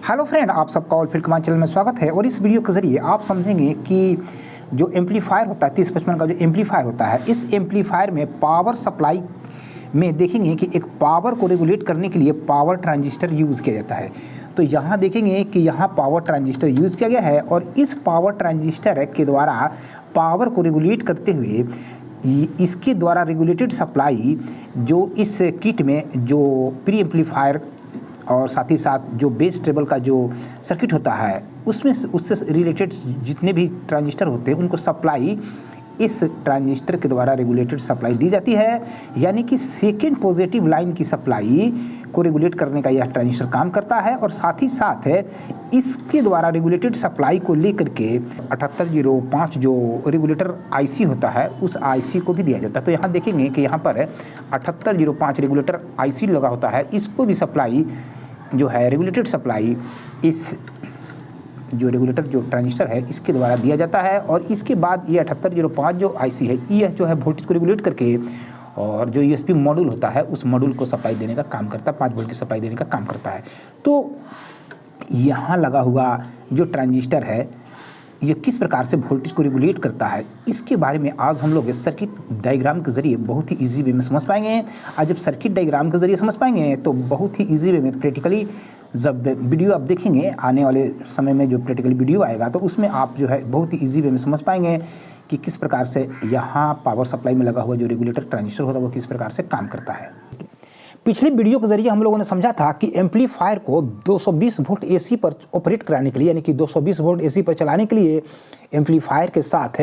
Hello friend, आप सबका ऑलफील्ड command channel में स्वागत है। और इस वीडियो के ज़रिए आप समझेंगे कि जो एम्पलीफायर होता है 3055 का जो एम्पलीफायर होता है, इस एम्पलीफायर में पावर सप्लाई में देखेंगे कि एक पावर को रेगुलेट करने के लिए पावर ट्रांजिस्टर यूज़ किया जाता है। तो यहाँ देखेंगे कि यहाँ पावर ट्रांजिस्टर यूज़ किया गया है और इस पावर ट्रांजिस्टर के द्वारा पावर को रेगुलेट करते हुए इसके द्वारा रेगुलेटेड सप्लाई जो इस किट में जो प्री एम्पलीफायर और साथ ही साथ जो बेस टेबल का जो सर्किट होता है उसमें उससे रिलेटेड जितने भी ट्रांजिस्टर होते हैं उनको सप्लाई इस ट्रांजिस्टर के द्वारा रेगुलेटेड सप्लाई दी जाती है। यानी कि सेकेंड पॉजिटिव लाइन की सप्लाई को रेगुलेट करने का यह ट्रांजिस्टर काम करता है और साथ ही साथ इसके द्वारा रेगुलेटेड सप्लाई को लेकर के 7805 जो रेगुलेटर आईसी होता है उस आईसी को भी दिया जाता है। तो यहाँ देखेंगे कि यहाँ पर 7805 रेगुलेटर आईसी लगा होता है, इसको भी सप्लाई जो है रेगुलेटेड सप्लाई इस जो रेगुलेटर जो ट्रांजिस्टर है इसके द्वारा दिया जाता है। और इसके बाद ये 7805 जो आईसी है यह जो है वोल्टेज को रेगुलेट करके और जो यूएसबी मॉड्यूल होता है उस मॉड्यूल को सप्लाई देने का काम करता है, 5 वोल्ट की सप्लाई देने का काम करता है। तो यहाँ लगा हुआ जो ट्रांजिस्टर है ये किस प्रकार से वोल्टेज को रेगुलेट करता है इसके बारे में आज हम लोग इस सर्किट डायग्राम के ज़रिए बहुत ही इजी वे में समझ पाएंगे। आज जब सर्किट डायग्राम के ज़रिए समझ पाएंगे तो बहुत ही इजी वे में प्रैक्टिकली जब वीडियो आप देखेंगे आने वाले समय में जो प्रैक्टिकल वीडियो आएगा तो उसमें आप जो है बहुत ही इजी वे में समझ पाएंगे कि किस प्रकार से यहाँ पावर सप्लाई में लगा हुआ जो रेगुलेटर ट्रांजिस्टर होता है वो किस प्रकार से काम करता है। पिछले वीडियो के जरिए हम लोगों ने समझा था कि एम्पलीफायर को 220 वोल्ट एसी पर ऑपरेट कराने के लिए यानी कि 220 वोल्ट एसी पर चलाने के लिए एम्पलीफायर के साथ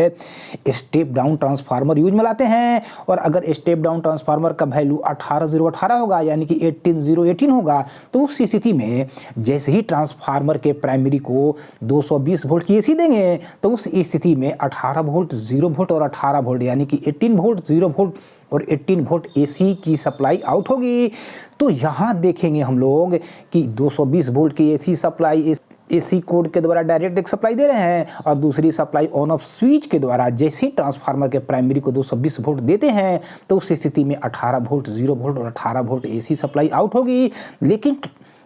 स्टेप डाउन ट्रांसफार्मर यूज में लाते हैं। और अगर स्टेप डाउन ट्रांसफार्मर का वैल्यू 18018 होगा यानी कि 18018 होगा तो उस स्थिति में जैसे ही ट्रांसफार्मर के प्राइमरी को 220 वोल्ट की एसी देंगे तो उस स्थिति में 18 वोल्ट 0 वोल्ट और 18 वोल्ट यानी कि 18 वोल्ट 0 वोल्ट और 18 वोल्ट एसी की सप्लाई आउट होगी। तो यहाँ देखेंगे हम लोग कि 220 वोल्ट की एसी सप्लाई एसी कोड के द्वारा डायरेक्ट एक सप्लाई दे रहे हैं और दूसरी सप्लाई ऑन ऑफ स्विच के द्वारा जैसे ही ट्रांसफार्मर के प्राइमरी को 220 वोल्ट देते हैं तो उस स्थिति में 18 वोल्ट 0 वोल्ट और 18 वोल्ट एसी सप्लाई आउट होगी। लेकिन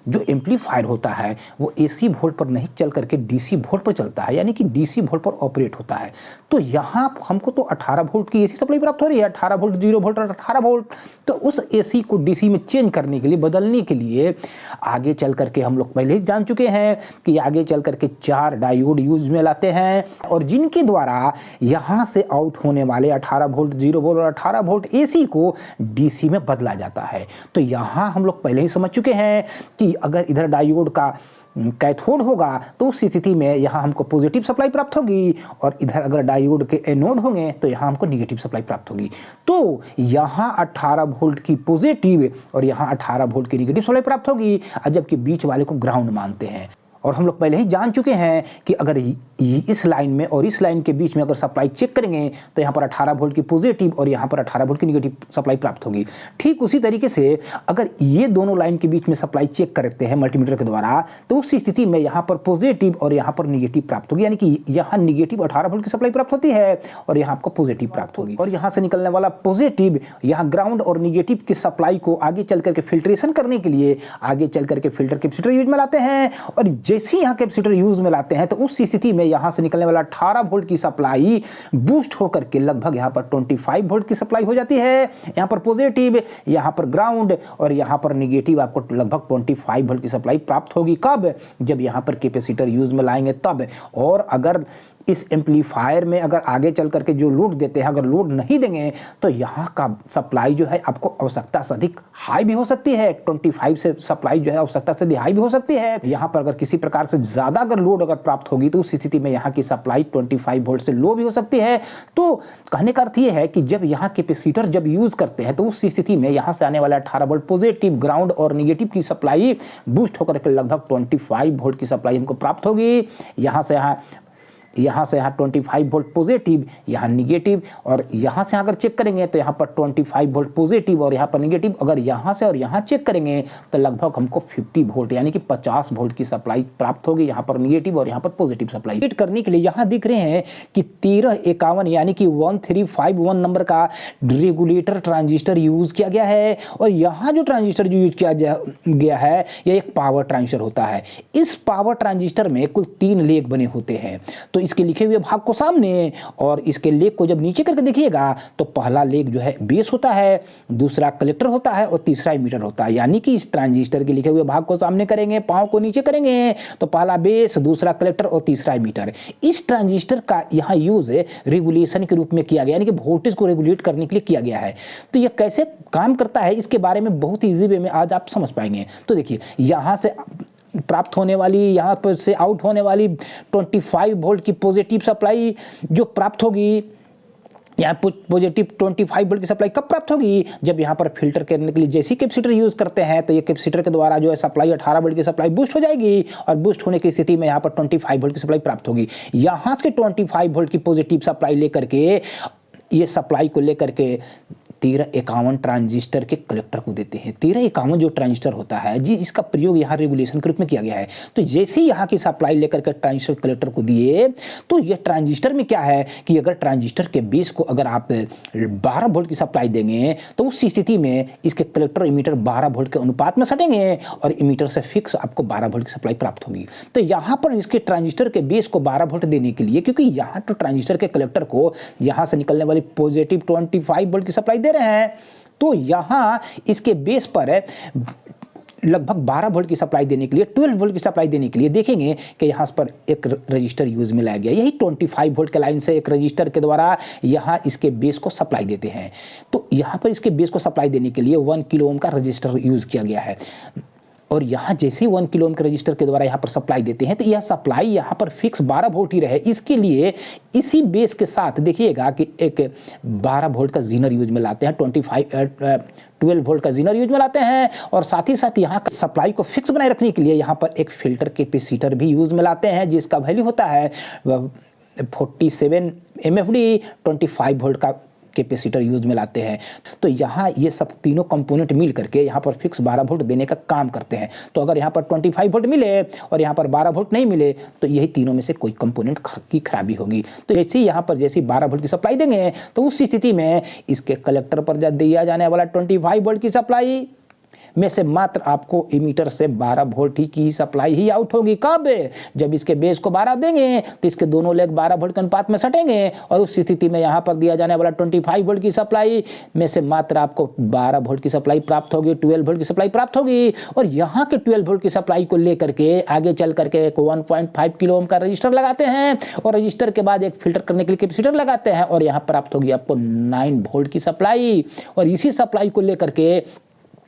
जो एम्पलीफायर होता है वो एसी वोल्ट पर नहीं चल करके डीसी वोल्ट पर चलता है यानी कि डीसी वोल्ट पर ऑपरेट होता है। तो यहाँ हमको तो 18 वोल्ट की एसी सप्लाई प्राप्त हो रही है, 18 वोल्ट 0 वोल्ट और 18 वोल्ट। तो उस एसी को डीसी में चेंज करने के लिए बदलने के लिए आगे चल करके हम लोग पहले ही जान चुके हैं कि आगे चल करके 4 डायोड यूज में लाते हैं और जिनके द्वारा यहाँ से आउट होने वाले 18 वोल्ट 0 वोल्ट और 18 वोल्ट एसी को डीसी में बदला जाता है। तो यहाँ हम लोग पहले ही समझ चुके हैं कि अगर इधर डायोड का कैथोड होगा तो उस स्थिति में यहाँ हमको पॉजिटिव सप्लाई प्राप्त होगी और इधर अगर डायोड के एनोड होंगे तो यहाँ हमको निगेटिव सप्लाई प्राप्त होगी। तो यहाँ 18 वोल्ट की पॉजिटिव और यहाँ 18 वोल्ट की निगेटिव सप्लाई प्राप्त होगी, जबकि बीच वाले को ग्राउंड मानते हैं। और हम लोग पहले ही जान चुके हैं कि अगर इस लाइन में और इस लाइन के बीच में अगर सप्लाई चेक करेंगे तो यहाँ पर 18 वोल्ट की पॉजिटिव और यहाँ पर 18 वोल्ट की निगेटिव सप्लाई प्राप्त होगी। ठीक उसी तरीके से अगर ये दोनों लाइन के बीच में सप्लाई चेक करते हैं मल्टीमीटर के द्वारा तो उस स्थिति में यहाँ पर पॉजिटिव और यहाँ पर निगेटिव प्राप्त होगी। यानी कि यहाँ निगेटिव 18 वोल्ट की सप्लाई प्राप्त होती है और यहाँ आपको पॉजिटिव प्राप्त होगी। और यहाँ से निकलने वाला पॉजिटिव यहाँ ग्राउंड और निगेटिव की सप्लाई को आगे चल करके फिल्ट्रेशन करने के लिए आगे चल करके फिल्टर कैपेसिटर यूज में लाते हैं। और जैसे ही यहाँ कैपेसिटर यूज में लाते हैं तो उस स्थिति में यहाँ से निकलने वाला 18 वोल्ट की सप्लाई बूस्ट होकर के लगभग यहाँ पर 25 वोल्ट की सप्लाई हो जाती है। यहाँ पर पॉजिटिव, यहाँ पर ग्राउंड और यहाँ पर निगेटिव आपको लगभग 25 वोल्ट की सप्लाई प्राप्त होगी। कब? जब यहाँ पर कैपेसिटर यूज में लाएंगे तब। और अगर इस एम्पलीफायर में अगर आगे चल करके जो लोड देते हैं अगर लोड नहीं देंगे तो यहाँ का सप्लाई जो है आपको आवश्यकता से अधिक हाई भी हो सकती है। 25 से सप्लाई जो है आवश्यकता से हाई भी हो सकती है। यहाँ पर अगर किसी प्रकार से ज़्यादा अगर लोड अगर प्राप्त होगी तो उस स्थिति में यहाँ की सप्लाई 25 वोल्ट से लो भी हो सकती है। तो कहने का अर्थ ये है कि जब यहाँ कैपेसिटर जब यूज़ करते हैं तो उस स्थिति में यहाँ से आने वाला 18 वोल्ट पॉजिटिव ग्राउंड और निगेटिव की सप्लाई बूस्ट होकर के लगभग 25 वोल्ट की सप्लाई हमको प्राप्त होगी। यहाँ से यहाँ यहाँ से यहाँ 25 वोल्ट पॉजिटिव, यहाँ निगेटिव, और यहाँ से अगर चेक करेंगे तो यहाँ पर 25 वोल्ट पॉजिटिव और यहाँ पर निगेटिव। अगर यहाँ से और यहाँ चेक करेंगे तो लगभग हमको 50 वोल्ट यानी कि 50 वोल्ट की सप्लाई प्राप्त होगी, यहाँ पर निगेटिव और यहाँ पर पॉजिटिव सप्लाई। फिट करने के लिए यहाँ दिख रहे हैं कि 1351 यानी कि 1351 नंबर का रेगुलेटर ट्रांजिस्टर यूज किया गया है। और यहाँ जो ट्रांजिस्टर यूज किया गया है यह एक पावर ट्रांजिस्टर होता है। इस पावर ट्रांजिस्टर में कुल 3 लेग बने होते हैं। तो इसके लिखे हुए भाग को सामने और इसके लेग को जब नीचे करके देखिएगा तो पहला लेग जो है बेस होता है, दूसरा कलेक्टर होता है और तीसरा इमीटर होता है। यानी कि इस ट्रांजिस्टर के लिखे हुए भाग को सामने करेंगे, पाँव को नीचे करेंगे तो पहला बेस, दूसरा कलेक्टर और तीसरा इमीटर। इस ट्रांजिस्टर का यहाँ यूज रेगुलेशन के रूप में किया गया, यानी कि वोल्टेज को रेगुलेट करने के लिए किया गया है। तो यह कैसे काम करता है इसके बारे में बहुत ईजी वे में आज आप समझ पाएंगे। तो देखिए, यहाँ से प्राप्त होने वाली, यहाँ पर से आउट होने वाली 25 वोल्ट की पॉजिटिव सप्लाई जो प्राप्त होगी, यहाँ पॉजिटिव 25 वोल्ट की सप्लाई कब प्राप्त होगी? जब यहाँ पर फिल्टर करने के लिए जैसी कैपेसिटर यूज करते हैं तो ये कैपेसिटर के द्वारा जो है सप्लाई 18 वोल्ट की सप्लाई बूस्ट हो जाएगी और बूस्ट होने की स्थिति में यहाँ पर 25 वोल्ट की सप्लाई प्राप्त होगी। यहाँ से 25 वोल्ट की पॉजिटिव सप्लाई लेकर के ये सप्लाई को लेकर के 1351 ट्रांजिस्टर के कलेक्टर को देते हैं। 1351 जो ट्रांजिस्टर होता है जी, इसका प्रयोग यहाँ रेगुलेशन के रूप में किया गया है। तो जैसे ही यहाँ की सप्लाई लेकर के ट्रांजिस्टर कलेक्टर को दिए तो ये ट्रांजिस्टर में क्या है कि अगर ट्रांजिस्टर के बेस को अगर आप 12 वोल्ट की सप्लाई देंगे तो उस स्थिति में इसके कलेक्टर और इमीटर 12 वोल्ट के अनुपात में सटेंगे और इमीटर से फिक्स आपको 12 वोल्ट की सप्लाई प्राप्त होगी। तो यहाँ पर इसके ट्रांजिस्टर के बेस को 12 वोल्ट देने के लिए, क्योंकि यहाँ तो ट्रांजिस्टर के कलेक्टर को यहाँ से निकलने वाली पॉजिटिव 25 वोल्ट की सप्लाई रहे हैं, तो यहां इसके बेस पर लगभग 12 वोल्ट की सप्लाई देने के लिए, 12 वोल्ट की सप्लाई देने के लिए देखेंगे कि यहां पर एक रजिस्टर यूज में लाया गया। यही 25 वोल्ट के लाइन से एक रजिस्टर के द्वारा यहां इसके बेस को सप्लाई देते हैं। तो यहां पर इसके बेस को सप्लाई देने के लिए 1 किलो ओम का रजिस्टर यूज किया गया है और यहाँ जैसे 1 किलो ओम के रजिस्टर के द्वारा यहाँ पर सप्लाई देते हैं तो यह सप्लाई यहाँ पर फिक्स 12 वोल्ट ही रहे। इसके लिए इसी बेस के साथ देखिएगा कि एक 12 वोल्ट का जीनर यूज में लाते हैं, 12 वोल्ट का जीनर यूज में लाते हैं और साथ ही साथ यहाँ सप्लाई को फिक्स बनाए रखने के लिए यहाँ पर एक फिल्टर कैपेसिटर भी यूज में लाते हैं जिसका वैल्यू होता है 47 MFD, 25 वोल्ट का कैपेसिटर यूज में लाते हैं। तो यहाँ ये सब तीनों कंपोनेंट मिल करके यहाँ पर फिक्स 12 वोल्ट देने का काम करते हैं। तो अगर यहाँ पर 25 वोल्ट मिले और यहाँ पर 12 वोल्ट नहीं मिले तो यही तीनों में से कोई कंपोनेंट की खराबी होगी। तो जैसे ही यहाँ पर जैसे 12 वोल्ट की सप्लाई देंगे तो उस स्थिति में इसके कलेक्टर पर जब दिया जाने वाला 25 वोल्ट की सप्लाई में से मात्र आपको इमीटर से 12 वोल्ट ही की सप्लाई ही आउट होगी। कब? जब इसके बेस को 12 देंगे तो इसके दोनों लेग 12 वोल्ट के अनुपात में सटेंगे और उस स्थिति में यहाँ पर दिया जाने वाला 25 वोल्ट की सप्लाई में से मात्र आपको 12 वोल्ट की सप्लाई प्राप्त होगी, 12 वोल्ट की सप्लाई प्राप्त होगी। और यहाँ के 12 वोल्ट की सप्लाई को लेकर के आगे चल करके एक 1.5 किलो ओम का रजिस्टर लगाते हैं और रजिस्टर के बाद एक फिल्टर करने के लिए कैपेसिटर लगाते हैं और यहाँ प्राप्त होगी आपको 9 वोल्ट की सप्लाई। और इसी सप्लाई को लेकर के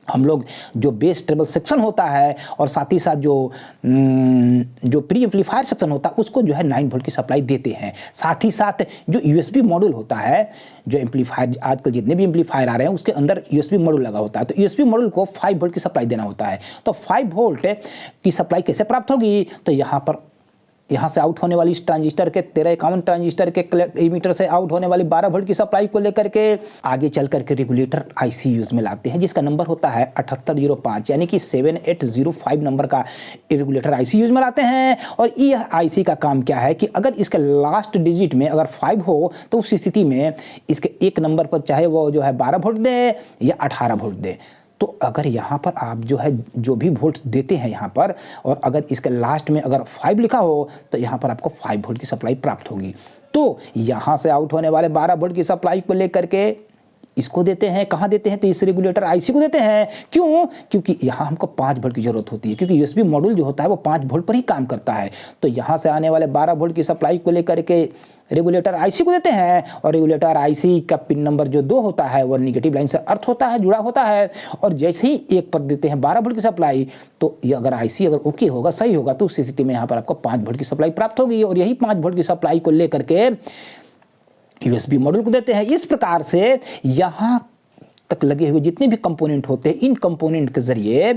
हम लोग जो बेस ट्रेबल सेक्शन होता है और साथ ही साथ जो प्री एम्पलीफायर सेक्शन होता है उसको जो है 9 वोल्ट की सप्लाई देते हैं। साथ ही साथ जो यूएसबी मॉड्यूल होता है, जो एम्पलीफायर आजकल जितने भी एम्पलीफायर आ रहे हैं उसके अंदर यूएसबी मॉड्यूल लगा होता है, तो यूएसबी मॉड्यूल को 5 वोल्ट की सप्लाई देना होता है। तो 5 वोल्ट की सप्लाई कैसे प्राप्त होगी? तो यहाँ से आउट होने वाली इस ट्रांजिस्टर के 1351 ट्रांजिस्टर के एमीटर से आउट होने वाली 12 वोल्ट की सप्लाई को लेकर के आगे चल करके रेगुलेटर आईसी यूज में लाते हैं जिसका नंबर होता है 7805 यानी कि 7805 नंबर का रेगुलेटर आईसी यूज में लाते हैं। और यह आईसी का काम क्या है कि अगर इसके लास्ट डिजिट में अगर 5 हो तो उस स्थिति में इसके एक नंबर पर चाहे वो जो है 12 वोल्ट दे या 18 वोल्ट दे, तो अगर यहाँ पर आप जो है जो भी वोल्ट देते हैं यहाँ पर और अगर इसके लास्ट में अगर 5 लिखा हो तो यहाँ पर आपको 5 वोल्ट की सप्लाई प्राप्त होगी। तो यहाँ से आउट होने वाले 12 वोल्ट की सप्लाई को लेकर के इसको देते हैं, कहाँ देते हैं? तो इस रेगुलेटर आईसी को देते हैं। क्यों? क्योंकि यहाँ हमको 5 वोल्ट की जरूरत होती है, क्योंकि यूएसबी मॉड्यूल जो होता है वो 5 वोल्ट पर ही काम करता है। तो यहाँ से आने वाले 12 वोल्ट की सप्लाई को लेकर के रेगुलेटर आईसी को देते हैं और रेगुलेटर आईसी का पिन नंबर जो 2 होता है वो निगेटिव लाइन से अर्थ होता है, जुड़ा होता है। और जैसे ही एक पर देते हैं 12 वोल्ट की सप्लाई तो ये अगर आईसी अगर ओके होगा, सही होगा, तो उस स्थिति में यहाँ पर आपको 5 वोल्ट की सप्लाई प्राप्त होगी और यही 5 वोल्ट की सप्लाई को लेकर के यूएसबी मॉड्यूल को देते हैं। इस प्रकार से यहाँ तक लगे हुए जितने भी कंपोनेंट होते हैं इन कंपोनेंट के जरिए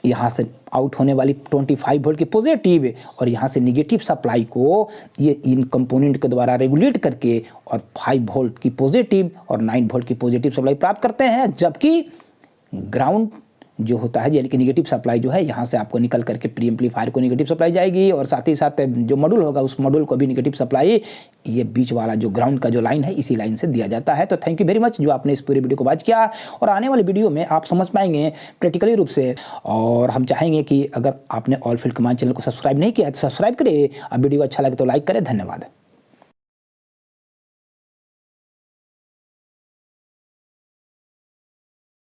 यहाँ से आउट होने वाली 25 वोल्ट की पॉजिटिव और यहाँ से निगेटिव सप्लाई को ये इन कंपोनेंट के द्वारा रेगुलेट करके और 5 वोल्ट की पॉजिटिव और 9 वोल्ट की पॉजिटिव सप्लाई प्राप्त करते हैं, जबकि ग्राउंड जो होता है यानी कि निगेटिव सप्लाई जो है यहाँ से आपको निकल करके प्री एम्पलीफायर को निगेटिव सप्लाई जाएगी और साथ ही साथ जो मॉड्यूल होगा उस मॉड्यूल को भी निगेटिव सप्लाई ये बीच वाला जो ग्राउंड का जो लाइन है इसी लाइन से दिया जाता है। तो थैंक यू वेरी मच जो आपने इस पूरी वीडियो को वॉच किया और आने वाले वीडियो में आप समझ पाएंगे प्रैक्टिकली रूप से। और हम चाहेंगे कि अगर आपने ऑल फील्ड कमांड चैनल को सब्सक्राइब नहीं किया तो सब्सक्राइब करें, अब वीडियो अच्छा लगे तो लाइक करें। धन्यवाद।